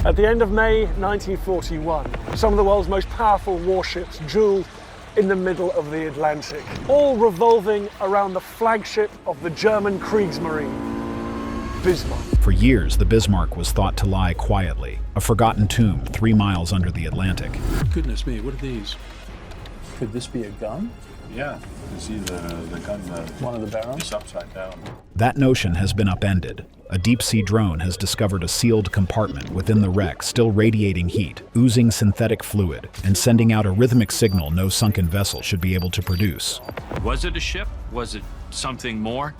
At the end of May 1941, some of the world's most powerful warships jeweled in the middle of the Atlantic, all revolving around the flagship of the German Kriegsmarine, Bismarck. For years, the Bismarck was thought to lie quietly, a forgotten tomb 3 miles under the Atlantic. Goodness me, what are these? Could this be a gun? Yeah, you see the gun, one of the barrels? It's upside down. That notion has been upended. A deep-sea drone has discovered a sealed compartment within the wreck, still radiating heat, oozing synthetic fluid, and sending out a rhythmic signal no sunken vessel should be able to produce. Was it a ship? Was it something more?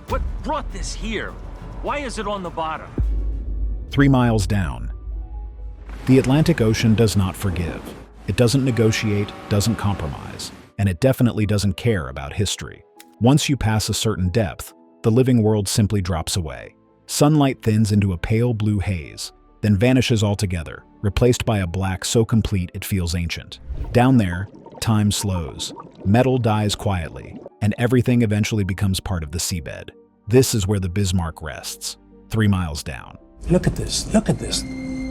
What brought this here? Why is it on the bottom? 3 miles down. The Atlantic Ocean does not forgive. It doesn't negotiate, doesn't compromise, and it definitely doesn't care about history. Once you pass a certain depth, the living world simply drops away. Sunlight thins into a pale blue haze, then vanishes altogether, replaced by a black so complete it feels ancient. Down there, time slows, metal dies quietly, and everything eventually becomes part of the seabed. This is where the Bismarck rests, 3 miles down. Look at this, look at this.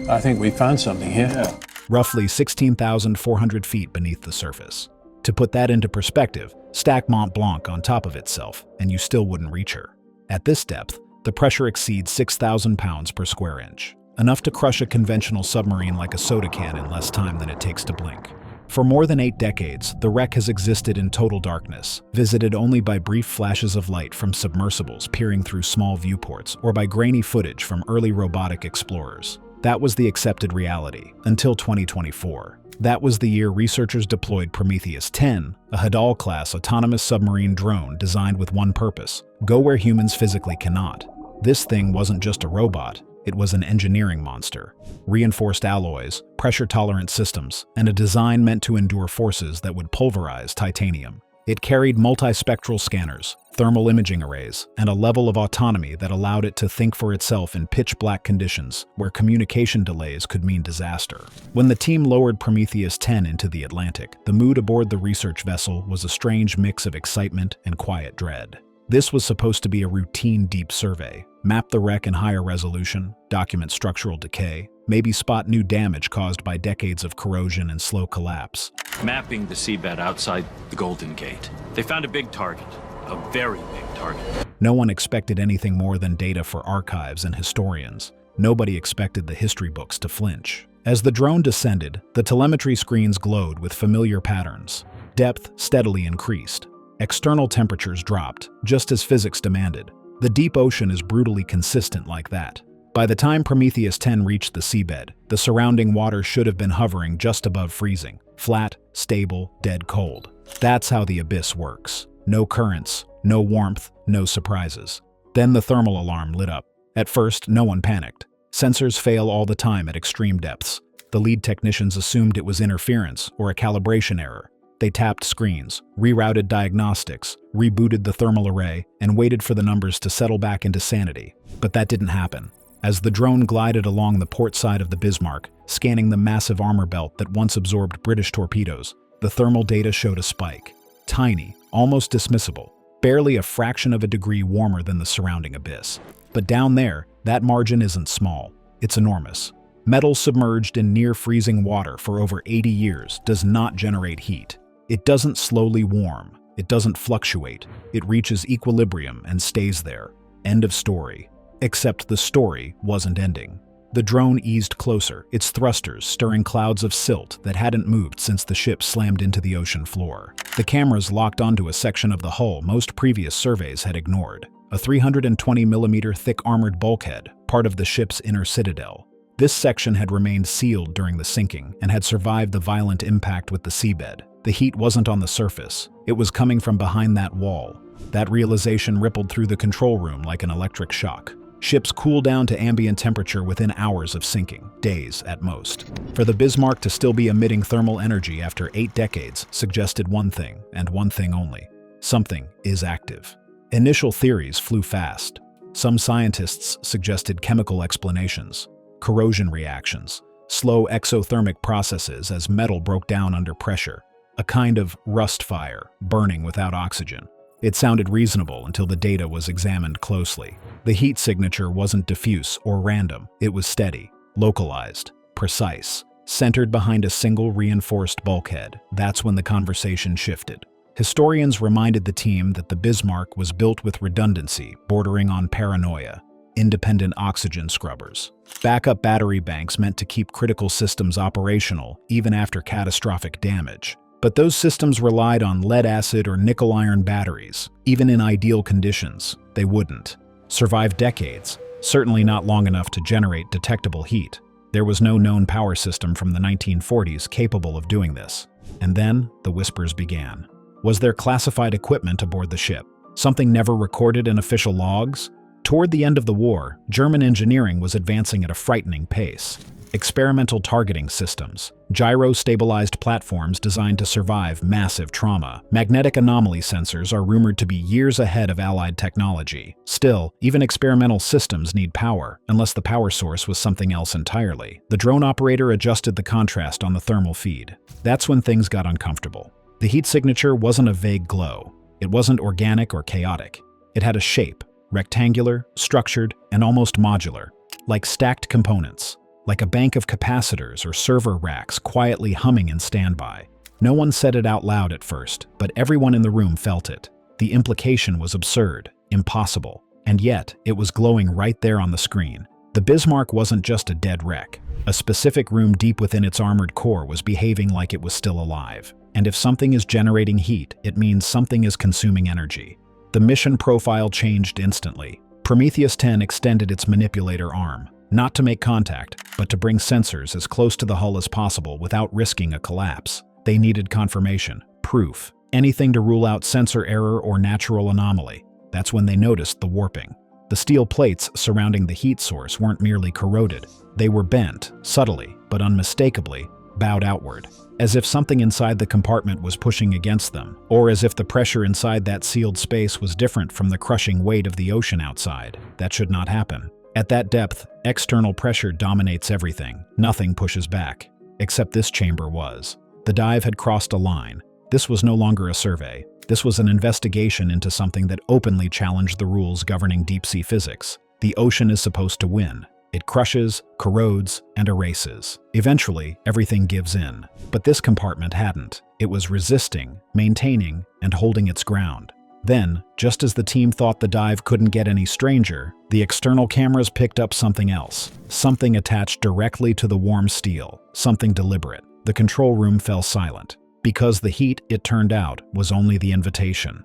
I think we found something here. Yeah. Roughly 16,400 feet beneath the surface. To put that into perspective, stack Mont Blanc on top of itself, and you still wouldn't reach her. At this depth, the pressure exceeds 6,000 pounds per square inch, enough to crush a conventional submarine like a soda can in less time than it takes to blink. For more than 8 decades, the wreck has existed in total darkness, visited only by brief flashes of light from submersibles peering through small viewports or by grainy footage from early robotic explorers. That was the accepted reality, until 2024. That was the year researchers deployed Prometheus 10, a Hadal-class autonomous submarine drone designed with one purpose: go where humans physically cannot. This thing wasn't just a robot, it was an engineering monster. Reinforced alloys, pressure-tolerant systems, and a design meant to endure forces that would pulverize titanium. It carried multispectral scanners, thermal imaging arrays, and a level of autonomy that allowed it to think for itself in pitch-black conditions where communication delays could mean disaster. When the team lowered Prometheus 10 into the Atlantic, the mood aboard the research vessel was a strange mix of excitement and quiet dread. This was supposed to be a routine deep survey, map the wreck in higher resolution, document structural decay, maybe spot new damage caused by decades of corrosion and slow collapse. Mapping the seabed outside the Golden Gate. They found a big target. A very big target. No one expected anything more than data for archives and historians. Nobody expected the history books to flinch. As the drone descended, the telemetry screens glowed with familiar patterns. Depth steadily increased. External temperatures dropped, just as physics demanded. The deep ocean is brutally consistent like that. By the time Prometheus 10 reached the seabed, the surrounding water should have been hovering just above freezing. Flat, stable, dead cold. That's how the abyss works. No currents, no warmth, no surprises. Then the thermal alarm lit up. At first, no one panicked. Sensors fail all the time at extreme depths. The lead technicians assumed it was interference or a calibration error. They tapped screens, rerouted diagnostics, rebooted the thermal array, and waited for the numbers to settle back into sanity. But that didn't happen. As the drone glided along the port side of the Bismarck, scanning the massive armor belt that once absorbed British torpedoes, the thermal data showed a spike. Tiny, almost dismissible, barely a fraction of a degree warmer than the surrounding abyss. But down there, that margin isn't small. It's enormous. Metal submerged in near-freezing water for over 80 years does not generate heat. It doesn't slowly warm. It doesn't fluctuate. It reaches equilibrium and stays there. End of story. Except the story wasn't ending. The drone eased closer, its thrusters stirring clouds of silt that hadn't moved since the ship slammed into the ocean floor. The cameras locked onto a section of the hull most previous surveys had ignored, a 320mm thick armored bulkhead, part of the ship's inner citadel. This section had remained sealed during the sinking and had survived the violent impact with the seabed. The heat wasn't on the surface, it was coming from behind that wall. That realization rippled through the control room like an electric shock. Ships cool down to ambient temperature within hours of sinking, days at most. For the Bismarck to still be emitting thermal energy after 8 decades suggested one thing, and one thing only. Something is active. Initial theories flew fast. Some scientists suggested chemical explanations, corrosion reactions, slow exothermic processes as metal broke down under pressure, a kind of rust fire, burning without oxygen. It sounded reasonable until the data was examined closely. The heat signature wasn't diffuse or random, it was steady, localized, precise, centered behind a single reinforced bulkhead. That's when the conversation shifted. Historians reminded the team that the Bismarck was built with redundancy bordering on paranoia, independent oxygen scrubbers, backup battery banks meant to keep critical systems operational even after catastrophic damage. But those systems relied on lead-acid or nickel-iron batteries. Even in ideal conditions, they wouldn't survive decades, certainly not long enough to generate detectable heat. There was no known power system from the 1940s capable of doing this. And then the whispers began. Was there classified equipment aboard the ship? Something never recorded in official logs? Toward the end of the war, German engineering was advancing at a frightening pace. Experimental targeting systems, gyro-stabilized platforms designed to survive massive trauma, magnetic anomaly sensors are rumored to be years ahead of Allied technology. Still, even experimental systems need power, unless the power source was something else entirely. The drone operator adjusted the contrast on the thermal feed. That's when things got uncomfortable. The heat signature wasn't a vague glow. It wasn't organic or chaotic. It had a shape, rectangular, structured, and almost modular, like stacked components. Like a bank of capacitors or server racks quietly humming in standby. No one said it out loud at first, but everyone in the room felt it. The implication was absurd, impossible, and yet it was glowing right there on the screen. The Bismarck wasn't just a dead wreck. A specific room deep within its armored core was behaving like it was still alive. And if something is generating heat, it means something is consuming energy. The mission profile changed instantly. Prometheus 10 extended its manipulator arm. Not to make contact, but to bring sensors as close to the hull as possible without risking a collapse. They needed confirmation, proof, anything to rule out sensor error or natural anomaly. That's when they noticed the warping. The steel plates surrounding the heat source weren't merely corroded. They were bent, subtly, but unmistakably, bowed outward, as if something inside the compartment was pushing against them, or as if the pressure inside that sealed space was different from the crushing weight of the ocean outside. That should not happen. At that depth, external pressure dominates everything. Nothing pushes back. Except this chamber was. The dive had crossed a line. This was no longer a survey. This was an investigation into something that openly challenged the rules governing deep-sea physics. The ocean is supposed to win. It crushes, corrodes, and erases. Eventually, everything gives in. But this compartment hadn't. It was resisting, maintaining, and holding its ground. Then, just as the team thought the dive couldn't get any stranger, the external cameras picked up something else. Something attached directly to the warm steel. Something deliberate. The control room fell silent. Because the heat, it turned out, was only the invitation.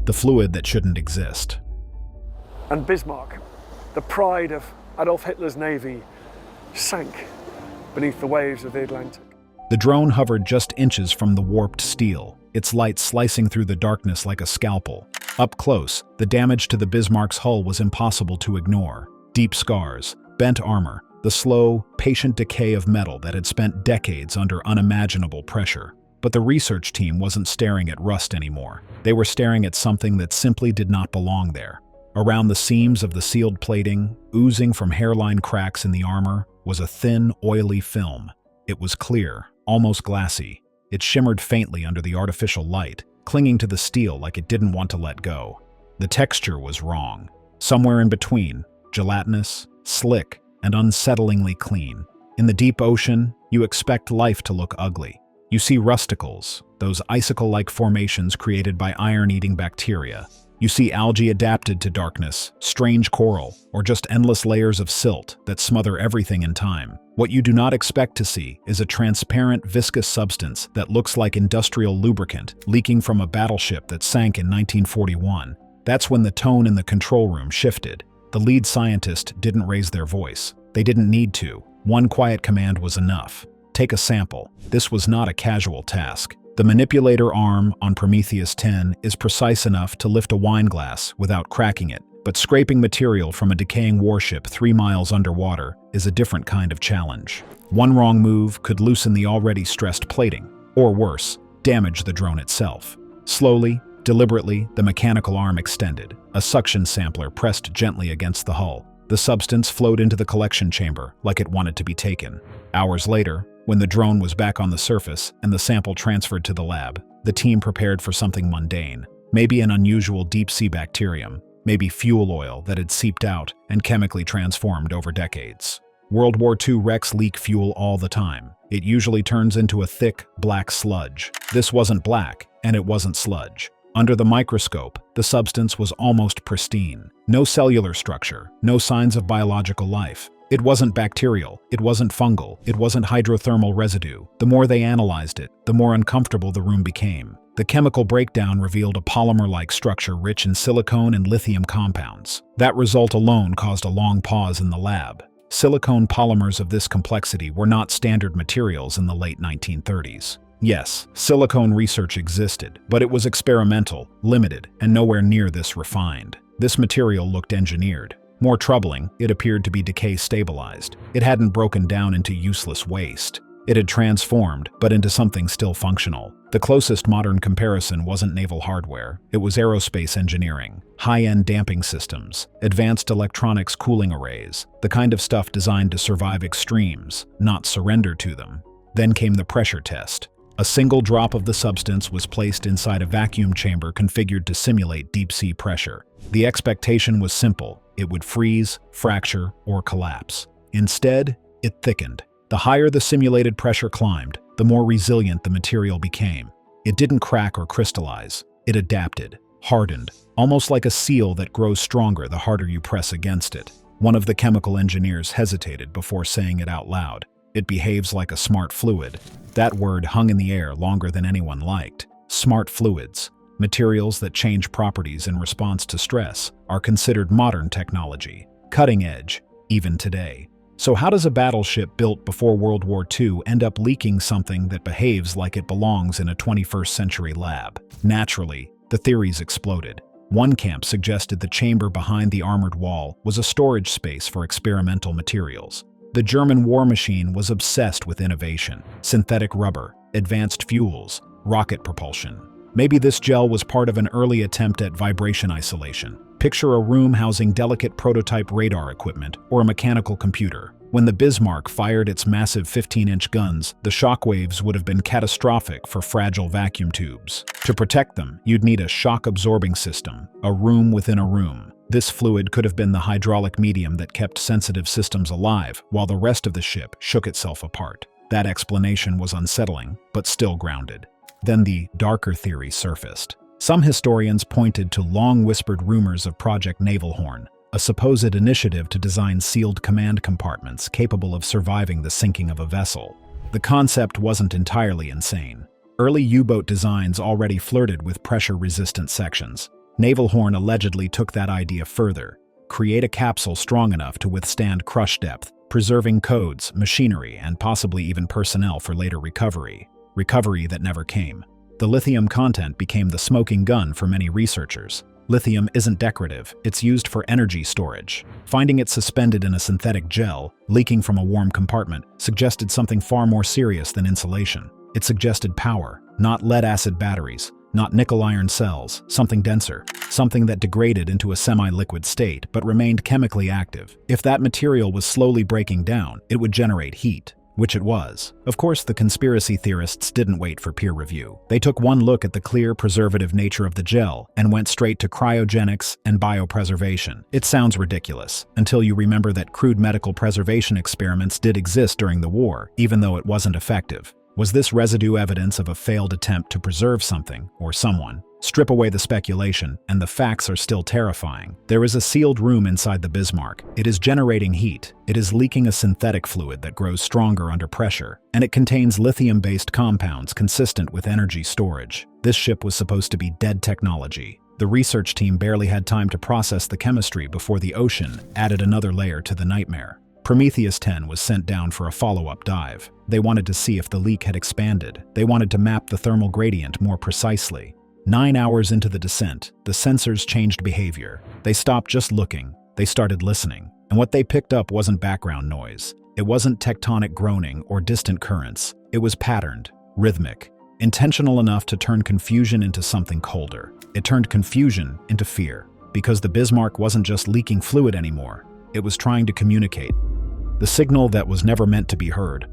The fluid that shouldn't exist. And Bismarck, the pride of Adolf Hitler's navy, sank beneath the waves of the Atlantic. The drone hovered just inches from the warped steel, its light slicing through the darkness like a scalpel. Up close, the damage to the Bismarck's hull was impossible to ignore. Deep scars, bent armor, the slow, patient decay of metal that had spent decades under unimaginable pressure. But the research team wasn't staring at rust anymore. They were staring at something that simply did not belong there. Around the seams of the sealed plating, oozing from hairline cracks in the armor, was a thin, oily film. It was clear, almost glassy. It shimmered faintly under the artificial light, clinging to the steel like it didn't want to let go. The texture was wrong. Somewhere in between, gelatinous, slick, and unsettlingly clean. In the deep ocean, you expect life to look ugly. You see rusticles, those icicle-like formations created by iron-eating bacteria. You see algae adapted to darkness, strange coral, or just endless layers of silt that smother everything in time. What you do not expect to see is a transparent, viscous substance that looks like industrial lubricant leaking from a battleship that sank in 1941. That's when the tone in the control room shifted. The lead scientist didn't raise their voice. They didn't need to. One quiet command was enough. Take a sample. This was not a casual task. The manipulator arm on Prometheus 10 is precise enough to lift a wine glass without cracking it, but scraping material from a decaying warship 3 miles underwater is a different kind of challenge. One wrong move could loosen the already stressed plating, or worse, damage the drone itself. Slowly, deliberately, the mechanical arm extended. A suction sampler pressed gently against the hull. The substance flowed into the collection chamber like it wanted to be taken. Hours later, when the drone was back on the surface and the sample transferred to the lab, the team prepared for something mundane. Maybe an unusual deep-sea bacterium, maybe fuel oil that had seeped out and chemically transformed over decades. World War II wrecks leak fuel all the time. It usually turns into a thick, black sludge. This wasn't black, and it wasn't sludge. Under the microscope, the substance was almost pristine. No cellular structure, no signs of biological life. It wasn't bacterial, it wasn't fungal, it wasn't hydrothermal residue. The more they analyzed it, the more uncomfortable the room became. The chemical breakdown revealed a polymer-like structure rich in silicone and lithium compounds. That result alone caused a long pause in the lab. Silicone polymers of this complexity were not standard materials in the late 1930s. Yes, silicone research existed, but it was experimental, limited, and nowhere near this refined. This material looked engineered. More troubling, it appeared to be decay-stabilized. It hadn't broken down into useless waste. It had transformed, but into something still functional. The closest modern comparison wasn't naval hardware, it was aerospace engineering. High-end damping systems, advanced electronics cooling arrays, the kind of stuff designed to survive extremes, not surrender to them. Then came the pressure test. A single drop of the substance was placed inside a vacuum chamber configured to simulate deep-sea pressure. The expectation was simple: it would freeze, fracture, or collapse. Instead, it thickened. The higher the simulated pressure climbed, the more resilient the material became. It didn't crack or crystallize. It adapted, hardened, almost like a seal that grows stronger the harder you press against it. One of the chemical engineers hesitated before saying it out loud. It behaves like a smart fluid. That word hung in the air longer than anyone liked. Smart fluids, materials that change properties in response to stress, are considered modern technology, cutting edge, even today. So how does a battleship built before World War II end up leaking something that behaves like it belongs in a 21st century lab? Naturally, the theories exploded. One camp suggested the chamber behind the armored wall was a storage space for experimental materials. The German war machine was obsessed with innovation: synthetic rubber, advanced fuels, rocket propulsion. Maybe this gel was part of an early attempt at vibration isolation. Picture a room housing delicate prototype radar equipment or a mechanical computer. When the Bismarck fired its massive 15-inch guns, the shockwaves would have been catastrophic for fragile vacuum tubes. To protect them, you'd need a shock-absorbing system, a room within a room. This fluid could have been the hydraulic medium that kept sensitive systems alive while the rest of the ship shook itself apart. That explanation was unsettling, but still grounded. Then the darker theory surfaced. Some historians pointed to long-whispered rumors of Project Navalhorn, a supposed initiative to design sealed command compartments capable of surviving the sinking of a vessel. The concept wasn't entirely insane. Early U-boat designs already flirted with pressure-resistant sections. Navalhorn allegedly took that idea further: create a capsule strong enough to withstand crush depth, preserving codes, machinery, and possibly even personnel for later recovery. Recovery that never came. The lithium content became the smoking gun for many researchers. Lithium isn't decorative, it's used for energy storage. Finding it suspended in a synthetic gel, leaking from a warm compartment, suggested something far more serious than insulation. It suggested power, not lead-acid batteries, not nickel-iron cells, something denser, something that degraded into a semi-liquid state but remained chemically active. If that material was slowly breaking down, it would generate heat. Which it was. Of course, the conspiracy theorists didn't wait for peer review. They took one look at the clear, preservative nature of the gel and went straight to cryogenics and biopreservation. It sounds ridiculous, until you remember that crude medical preservation experiments did exist during the war, even though it wasn't effective. Was this residue evidence of a failed attempt to preserve something, or someone? Strip away the speculation, and the facts are still terrifying. There is a sealed room inside the Bismarck. It is generating heat. It is leaking a synthetic fluid that grows stronger under pressure, and it contains lithium-based compounds consistent with energy storage. This ship was supposed to be dead technology. The research team barely had time to process the chemistry before the ocean added another layer to the nightmare. Prometheus 10 was sent down for a follow-up dive. They wanted to see if the leak had expanded. They wanted to map the thermal gradient more precisely. 9 hours into the descent, the sensors changed behavior. They stopped just looking. They started listening. And what they picked up wasn't background noise. It wasn't tectonic groaning or distant currents. It was patterned, rhythmic, intentional enough to turn confusion into something colder. It turned confusion into fear, because the Bismarck wasn't just leaking fluid anymore. It was trying to communicate. The signal that was never meant to be heard.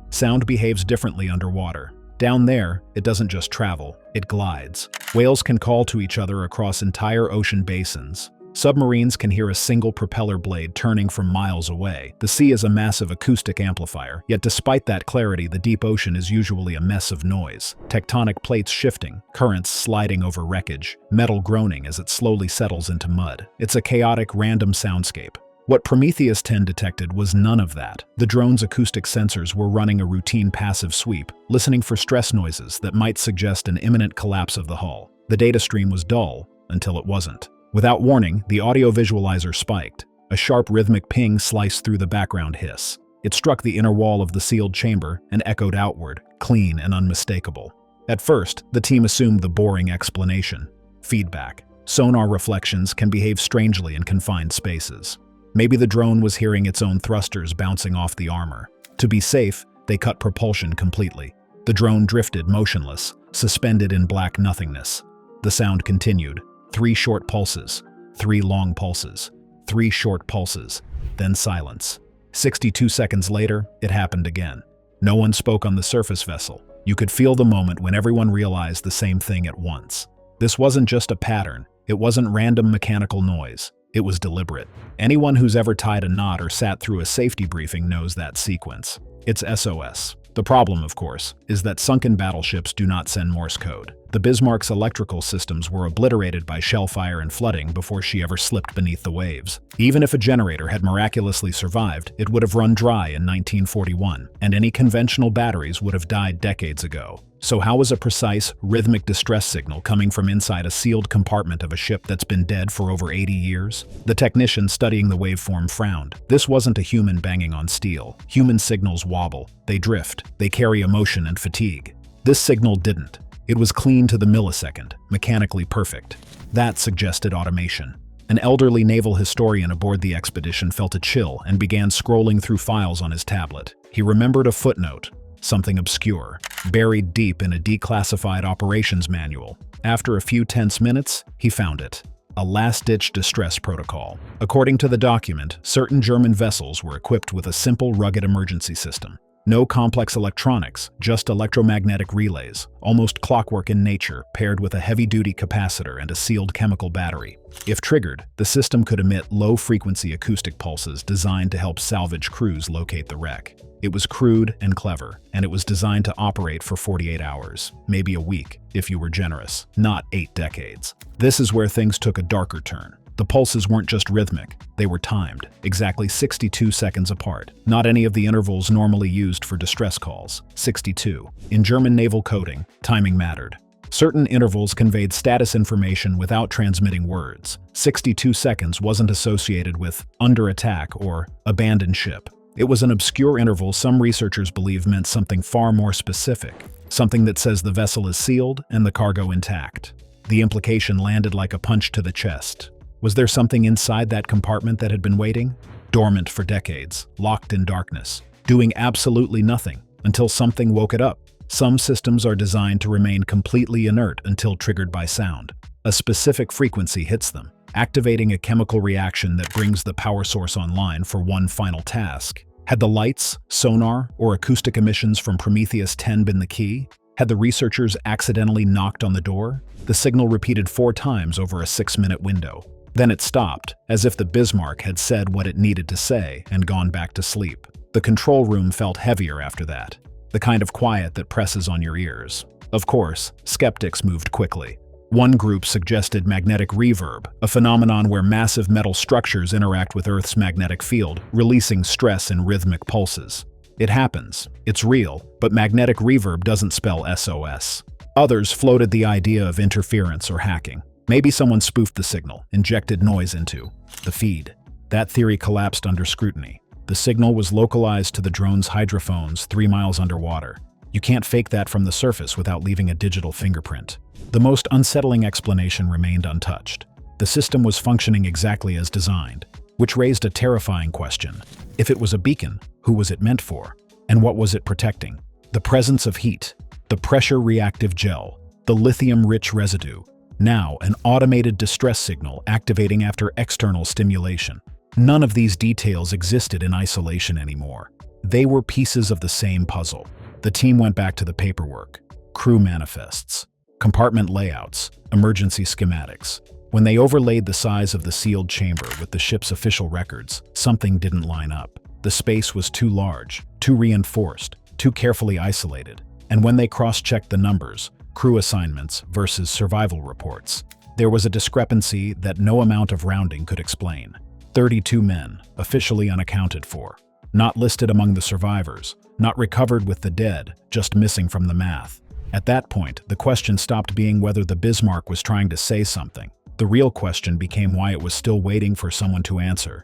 Sound behaves differently underwater. Down there, it doesn't just travel, it glides. Whales can call to each other across entire ocean basins. Submarines can hear a single propeller blade turning from miles away. The sea is a massive acoustic amplifier, yet despite that clarity, the deep ocean is usually a mess of noise. Tectonic plates shifting, currents sliding over wreckage, metal groaning as it slowly settles into mud. It's a chaotic, random soundscape. What Prometheus 10 detected was none of that. The drone's acoustic sensors were running a routine passive sweep, listening for stress noises that might suggest an imminent collapse of the hull. The data stream was dull until it wasn't. Without warning, the audio visualizer spiked. A sharp rhythmic ping sliced through the background hiss. It struck the inner wall of the sealed chamber and echoed outward, clean and unmistakable. At first, the team assumed the boring explanation: feedback. Sonar reflections can behave strangely in confined spaces. Maybe the drone was hearing its own thrusters bouncing off the armor. To be safe, they cut propulsion completely. The drone drifted motionless, suspended in black nothingness. The sound continued. 3 short pulses, 3 long pulses, 3 short pulses, then silence. 62 seconds later, it happened again. No one spoke on the surface vessel. You could feel the moment when everyone realized the same thing at once. This wasn't just a pattern. It wasn't random mechanical noise. It was deliberate. Anyone who's ever tied a knot or sat through a safety briefing knows that sequence. It's SOS. The problem, of course, is that sunken battleships do not send Morse code. The Bismarck's electrical systems were obliterated by shellfire and flooding before she ever slipped beneath the waves. Even if a generator had miraculously survived, it would have run dry in 1941, and any conventional batteries would have died decades ago. So how is a precise, rhythmic distress signal coming from inside a sealed compartment of a ship that's been dead for over 80 years? The technician studying the waveform frowned. This wasn't a human banging on steel. Human signals wobble, they drift, they carry emotion and fatigue. This signal didn't. It was clean to the millisecond, mechanically perfect. That suggested automation. An elderly naval historian aboard the expedition felt a chill and began scrolling through files on his tablet. He remembered a footnote. Something obscure, buried deep in a declassified operations manual. After a few tense minutes, he found it. A last-ditch distress protocol. According to the document, certain German vessels were equipped with a simple, rugged emergency system. No complex electronics, just electromagnetic relays, almost clockwork in nature, paired with a heavy-duty capacitor and a sealed chemical battery. If triggered, the system could emit low-frequency acoustic pulses designed to help salvage crews locate the wreck. It was crude and clever, and it was designed to operate for 48 hours, maybe a week, if you were generous, not 8 decades. This is where things took a darker turn. The pulses weren't just rhythmic, they were timed, exactly 62 seconds apart. Not any of the intervals normally used for distress calls. 62. In German naval coding, timing mattered. Certain intervals conveyed status information without transmitting words. 62 seconds wasn't associated with under attack or abandoned ship. It was an obscure interval some researchers believe meant something far more specific, something that says the vessel is sealed and the cargo intact. The implication landed like a punch to the chest. Was there something inside that compartment that had been waiting? Dormant for decades, locked in darkness, doing absolutely nothing until something woke it up. Some systems are designed to remain completely inert until triggered by sound. A specific frequency hits them, activating a chemical reaction that brings the power source online for one final task. Had the lights, sonar, or acoustic emissions from Prometheus 10 been the key? Had the researchers accidentally knocked on the door? The signal repeated 4 times over a 6-minute window. Then it stopped, as if the Bismarck had said what it needed to say and gone back to sleep. The control room felt heavier after that, the kind of quiet that presses on your ears. Of course, skeptics moved quickly. One group suggested magnetic reverb, a phenomenon where massive metal structures interact with Earth's magnetic field, releasing stress in rhythmic pulses. It happens, it's real, but magnetic reverb doesn't spell SOS. Others floated the idea of interference or hacking. Maybe someone spoofed the signal, injected noise into the feed. That theory collapsed under scrutiny. The signal was localized to the drone's hydrophones 3 miles underwater. You can't fake that from the surface without leaving a digital fingerprint. The most unsettling explanation remained untouched. The system was functioning exactly as designed, which raised a terrifying question. If it was a beacon, who was it meant for? And what was it protecting? The presence of heat, the pressure-reactive gel, the lithium-rich residue. Now, an automated distress signal activating after external stimulation. None of these details existed in isolation anymore. They were pieces of the same puzzle. The team went back to the paperwork, crew manifests, compartment layouts, emergency schematics. When they overlaid the size of the sealed chamber with the ship's official records, something didn't line up. The space was too large, too reinforced, too carefully isolated. And when they cross-checked the numbers, crew assignments versus survival reports, there was a discrepancy that no amount of rounding could explain. 32 men, officially unaccounted for. Not listed among the survivors, not recovered with the dead, just missing from the math. At that point, the question stopped being whether the Bismarck was trying to say something. The real question became why it was still waiting for someone to answer.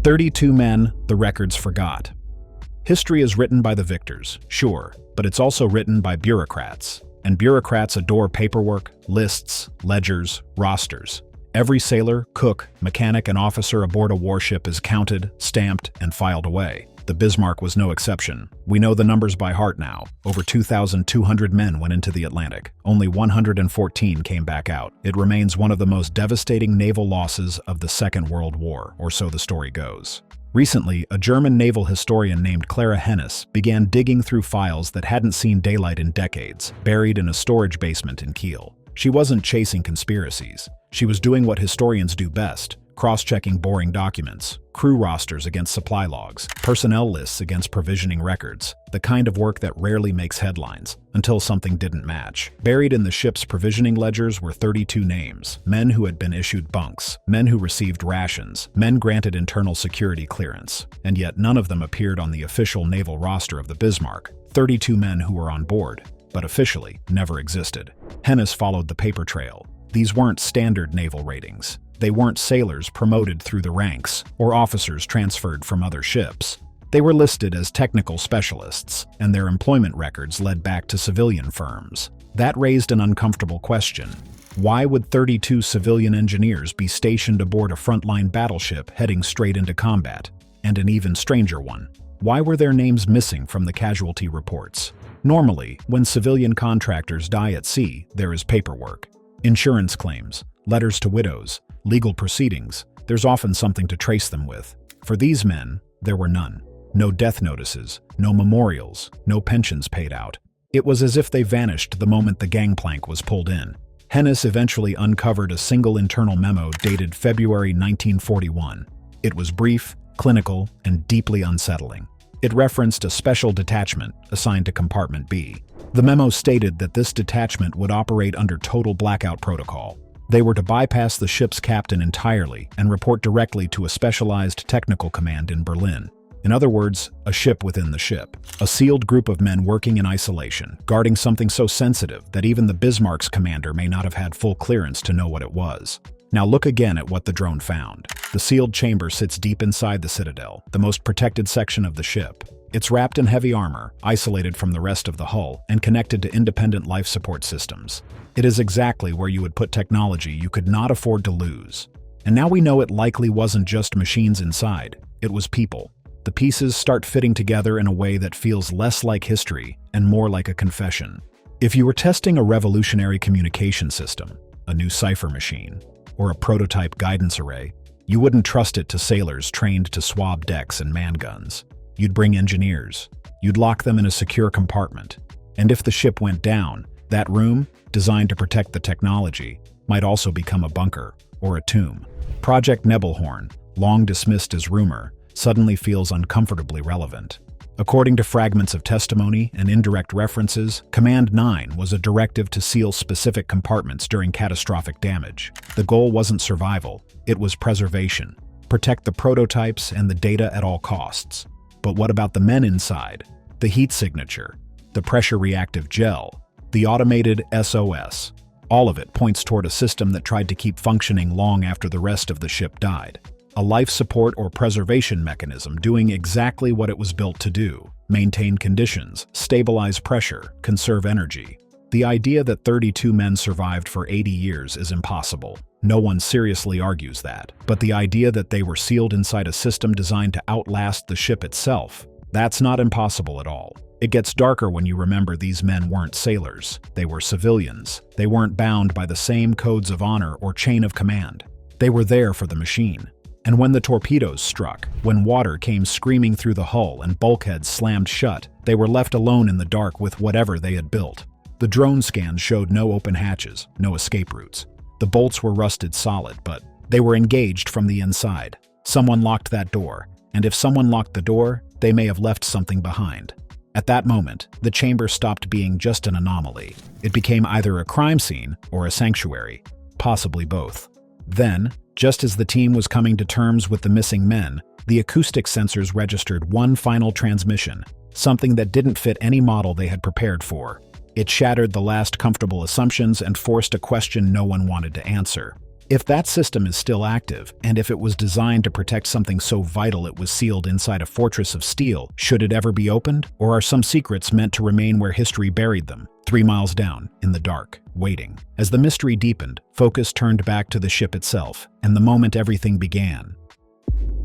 32 men, the records forgot. History is written by the victors, sure, but it's also written by bureaucrats. And bureaucrats adore paperwork, lists, ledgers, rosters. Every sailor, cook, mechanic, and officer aboard a warship is counted, stamped, and filed away. The Bismarck was no exception. We know the numbers by heart now. Over 2,200 men went into the Atlantic. Only 114 came back out. It remains one of the most devastating naval losses of the Second World War, or so the story goes. Recently, a German naval historian named Clara Hennis began digging through files that hadn't seen daylight in decades, buried in a storage basement in Kiel. She wasn't chasing conspiracies. She was doing what historians do best, cross-checking boring documents, crew rosters against supply logs, personnel lists against provisioning records, the kind of work that rarely makes headlines, until something didn't match. Buried in the ship's provisioning ledgers were 32 names, men who had been issued bunks, men who received rations, men granted internal security clearance, and yet none of them appeared on the official naval roster of the Bismarck. 32 men who were on board, but officially never existed. Hennis followed the paper trail. These weren't standard naval ratings. They weren't sailors promoted through the ranks or officers transferred from other ships. They were listed as technical specialists, and their employment records led back to civilian firms. That raised an uncomfortable question. Why would 32 civilian engineers be stationed aboard a frontline battleship heading straight into combat? And an even stranger one. Why were their names missing from the casualty reports? Normally, when civilian contractors die at sea, there is paperwork. Insurance claims, letters to widows, legal proceedings. There's often something to trace them with. For these men, there were none. No death notices, no memorials, no pensions paid out. It was as if they vanished the moment the gangplank was pulled in. Hennis eventually uncovered a single internal memo dated February 1941. It was brief, clinical, and deeply unsettling. It referenced a special detachment assigned to Compartment B. The memo stated that this detachment would operate under total blackout protocol. They were to bypass the ship's captain entirely and report directly to a specialized technical command in Berlin. In other words, a ship within the ship. A sealed group of men working in isolation, guarding something so sensitive that even the Bismarck's commander may not have had full clearance to know what it was. Now look again at what the drone found. The sealed chamber sits deep inside the citadel, the most protected section of the ship. It's wrapped in heavy armor, isolated from the rest of the hull, and connected to independent life support systems. It is exactly where you would put technology you could not afford to lose. And now we know it likely wasn't just machines inside, it was people. The pieces start fitting together in a way that feels less like history and more like a confession. If you were testing a revolutionary communication system, a new cipher machine, or a prototype guidance array, you wouldn't trust it to sailors trained to swab decks and man guns. You'd bring engineers. You'd lock them in a secure compartment. And if the ship went down, that room, designed to protect the technology, might also become a bunker or a tomb. Project Nebelhorn, long dismissed as rumor, suddenly feels uncomfortably relevant. According to fragments of testimony and indirect references, Command 9 was a directive to seal specific compartments during catastrophic damage. The goal wasn't survival, it was preservation. Protect the prototypes and the data at all costs. But what about the men inside? The heat signature, the pressure-reactive gel, the automated SOS. All of it points toward a system that tried to keep functioning long after the rest of the ship died. A life support or preservation mechanism doing exactly what it was built to do: maintain conditions, stabilize pressure, conserve energy. The idea that 32 men survived for 80 years is impossible. No one seriously argues that. But the idea that they were sealed inside a system designed to outlast the ship itself, that's not impossible at all. It gets darker when you remember these men weren't sailors. They were civilians. They weren't bound by the same codes of honor or chain of command. They were there for the machine. And when the torpedoes struck, when water came screaming through the hull and bulkheads slammed shut, they were left alone in the dark with whatever they had built. The drone scans showed no open hatches, no escape routes. The bolts were rusted solid, but they were engaged from the inside. Someone locked that door, and if someone locked the door, they may have left something behind. At that moment, the chamber stopped being just an anomaly. It became either a crime scene or a sanctuary, possibly both. Then, just as the team was coming to terms with the missing men, the acoustic sensors registered one final transmission, something that didn't fit any model they had prepared for. It shattered the last comfortable assumptions and forced a question no one wanted to answer. If that system is still active, and if it was designed to protect something so vital it was sealed inside a fortress of steel, should it ever be opened? Or are some secrets meant to remain where history buried them, 3 miles down, in the dark, waiting? As the mystery deepened, focus turned back to the ship itself, and the moment everything began.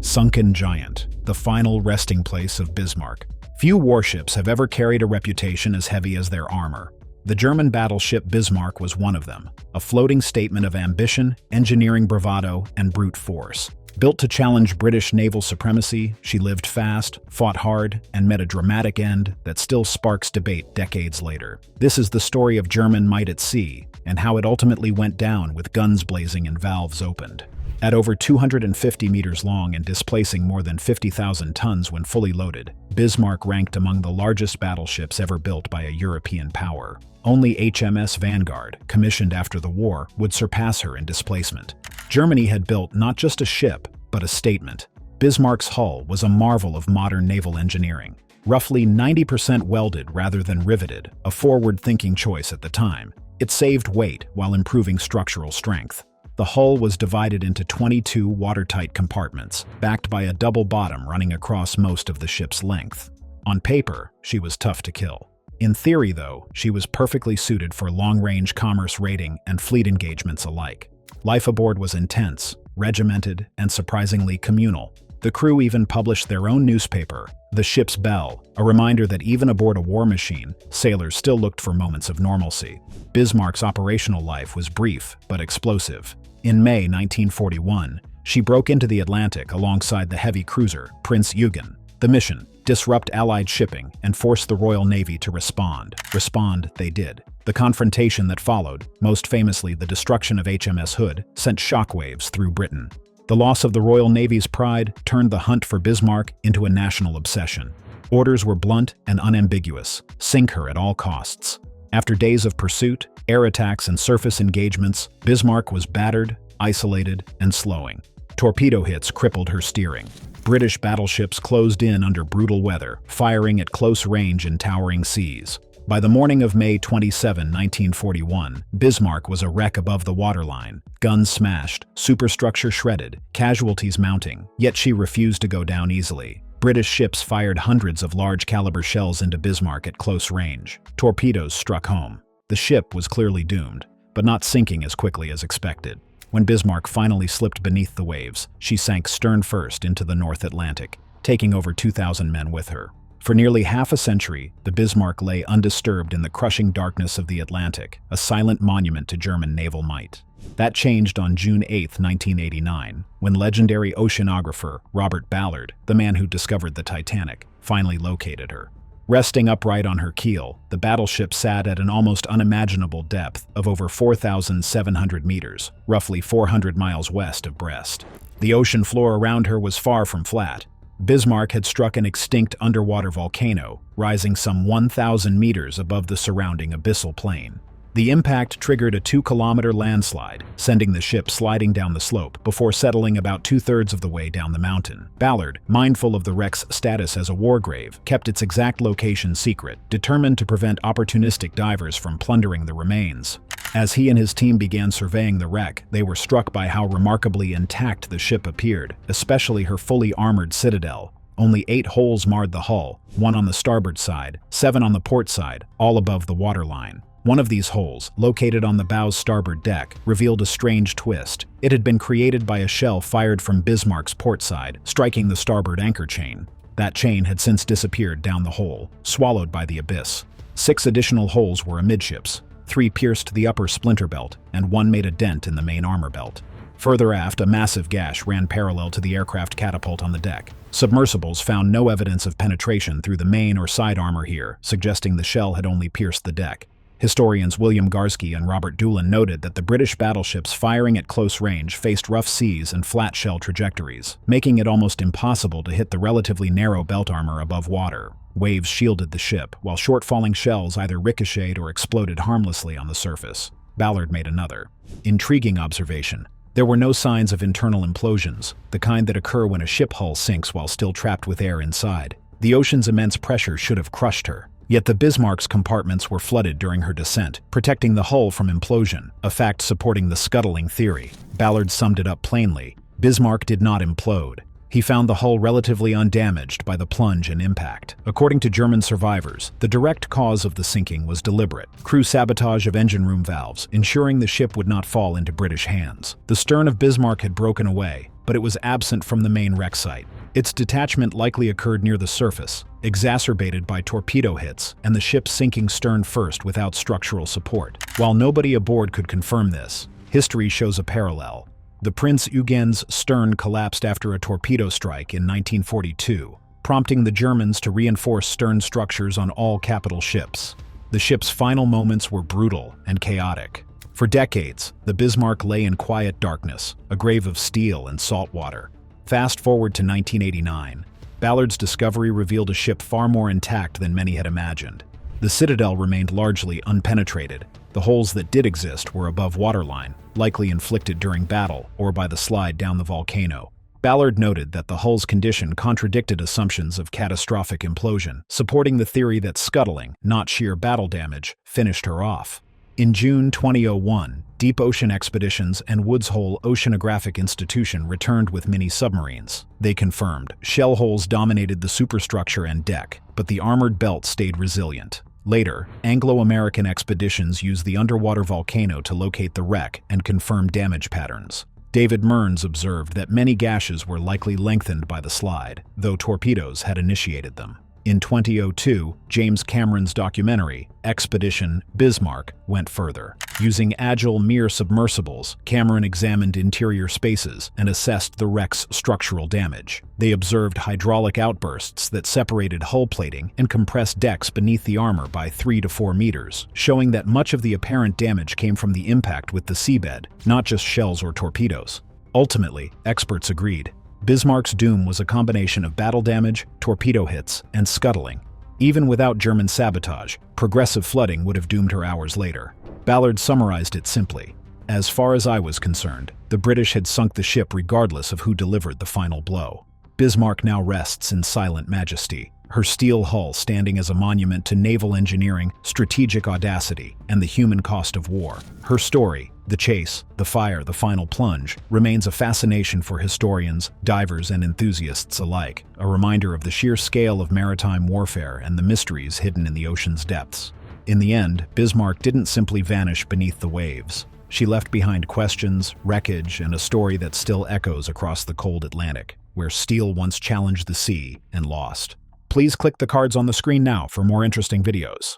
Sunken Giant, the final resting place of Bismarck. Few warships have ever carried a reputation as heavy as their armor. The German battleship Bismarck was one of them, a floating statement of ambition, engineering bravado, and brute force. Built to challenge British naval supremacy, she lived fast, fought hard, and met a dramatic end that still sparks debate decades later. This is the story of German might at sea, and how it ultimately went down with guns blazing and valves opened. At over 250 meters long and displacing more than 50,000 tons when fully loaded, Bismarck ranked among the largest battleships ever built by a European power. Only HMS Vanguard, commissioned after the war, would surpass her in displacement. Germany had built not just a ship, but a statement. Bismarck's hull was a marvel of modern naval engineering. Roughly 90% welded rather than riveted, a forward-thinking choice at the time. It saved weight while improving structural strength. The hull was divided into 22 watertight compartments, backed by a double bottom running across most of the ship's length. On paper, she was tough to kill. In theory, though, she was perfectly suited for long-range commerce raiding and fleet engagements alike. Life aboard was intense, regimented, and surprisingly communal. The crew even published their own newspaper, The Ship's Bell, a reminder that even aboard a war machine, sailors still looked for moments of normalcy. Bismarck's operational life was brief but explosive. In May 1941, she broke into the Atlantic alongside the heavy cruiser Prince Eugen. The mission: disrupt Allied shipping and force the Royal Navy to respond. Respond they did. The confrontation that followed, most famously the destruction of HMS Hood, sent shockwaves through Britain. The loss of the Royal Navy's pride turned the hunt for Bismarck into a national obsession. Orders were blunt and unambiguous: sink her at all costs. After days of pursuit, air attacks, and surface engagements, Bismarck was battered, isolated, and slowing. Torpedo hits crippled her steering. British battleships closed in under brutal weather, firing at close range in towering seas. By the morning of May 27, 1941, Bismarck was a wreck above the waterline, guns smashed, superstructure shredded, casualties mounting, yet she refused to go down easily. British ships fired hundreds of large-caliber shells into Bismarck at close range. Torpedoes struck home. The ship was clearly doomed, but not sinking as quickly as expected. When Bismarck finally slipped beneath the waves, she sank stern first into the North Atlantic, taking over 2,000 men with her. For nearly half a century, the Bismarck lay undisturbed in the crushing darkness of the Atlantic, a silent monument to German naval might. That changed on June 8, 1989, when legendary oceanographer Robert Ballard, the man who discovered the Titanic, finally located her. Resting upright on her keel, the battleship sat at an almost unimaginable depth of over 4,700 meters, roughly 400 miles west of Brest. The ocean floor around her was far from flat. Bismarck had struck an extinct underwater volcano, rising some 1,000 meters above the surrounding abyssal plain. The impact triggered a 2-kilometer landslide, sending the ship sliding down the slope before settling about 2/3 of the way down the mountain. Ballard, mindful of the wreck's status as a war grave, kept its exact location secret, determined to prevent opportunistic divers from plundering the remains. As he and his team began surveying the wreck, they were struck by how remarkably intact the ship appeared, especially her fully armored citadel. Only 8 holes marred the hull, 1 on the starboard side, 7 on the port side, all above the waterline. One of these holes, located on the bow's starboard deck, revealed a strange twist. It had been created by a shell fired from Bismarck's port side, striking the starboard anchor chain. That chain had since disappeared down the hole, swallowed by the abyss. 6 additional holes were amidships. 3 pierced the upper splinter belt, and 1 made a dent in the main armor belt. Further aft, a massive gash ran parallel to the aircraft catapult on the deck. Submersibles found no evidence of penetration through the main or side armor here, suggesting the shell had only pierced the deck. Historians William Garsky and Robert Doolan noted that the British battleships firing at close range faced rough seas and flat shell trajectories, making it almost impossible to hit the relatively narrow belt armor above water. Waves shielded the ship, while short-falling shells either ricocheted or exploded harmlessly on the surface. Ballard made another intriguing observation. There were no signs of internal implosions, the kind that occur when a ship hull sinks while still trapped with air inside. The ocean's immense pressure should have crushed her. Yet the Bismarck's compartments were flooded during her descent, protecting the hull from implosion, a fact supporting the scuttling theory. Ballard summed it up plainly. Bismarck did not implode. He found the hull relatively undamaged by the plunge and impact. According to German survivors, the direct cause of the sinking was deliberate. Crew sabotage of engine room valves, ensuring the ship would not fall into British hands. The stern of Bismarck had broken away, but it was absent from the main wreck site. Its detachment likely occurred near the surface, exacerbated by torpedo hits and the ship sinking stern first without structural support. While nobody aboard could confirm this, history shows a parallel. The Prince Eugen's stern collapsed after a torpedo strike in 1942, prompting the Germans to reinforce stern structures on all capital ships. The ship's final moments were brutal and chaotic. For decades, the Bismarck lay in quiet darkness, a grave of steel and salt water. Fast forward to 1989. Ballard's discovery revealed a ship far more intact than many had imagined. The citadel remained largely unpenetrated. The holes that did exist were above waterline, likely inflicted during battle or by the slide down the volcano. Ballard noted that the hull's condition contradicted assumptions of catastrophic implosion, supporting the theory that scuttling, not sheer battle damage, finished her off. In June 2001, Deep Ocean Expeditions and Woods Hole Oceanographic Institution returned with mini-submarines. They confirmed shell holes dominated the superstructure and deck, but the armored belt stayed resilient. Later, Anglo-American expeditions used the underwater volcano to locate the wreck and confirm damage patterns. David Mearns observed that many gashes were likely lengthened by the slide, though torpedoes had initiated them. In 2002, James Cameron's documentary, Expedition Bismarck, went further. Using agile Mir submersibles, Cameron examined interior spaces and assessed the wreck's structural damage. They observed hydraulic outbursts that separated hull plating and compressed decks beneath the armor by 3 to 4 meters, showing that much of the apparent damage came from the impact with the seabed, not just shells or torpedoes. Ultimately, experts agreed. Bismarck's doom was a combination of battle damage, torpedo hits, and scuttling. Even without German sabotage, progressive flooding would have doomed her hours later. Ballard summarized it simply. As far as I was concerned, the British had sunk the ship regardless of who delivered the final blow. Bismarck now rests in silent majesty, her steel hull standing as a monument to naval engineering, strategic audacity, and the human cost of war. Her story, the chase, the fire, the final plunge, remains a fascination for historians, divers, and enthusiasts alike, a reminder of the sheer scale of maritime warfare and the mysteries hidden in the ocean's depths. In the end, Bismarck didn't simply vanish beneath the waves. She left behind questions, wreckage, and a story that still echoes across the cold Atlantic, where steel once challenged the sea and lost. Please click the cards on the screen now for more interesting videos.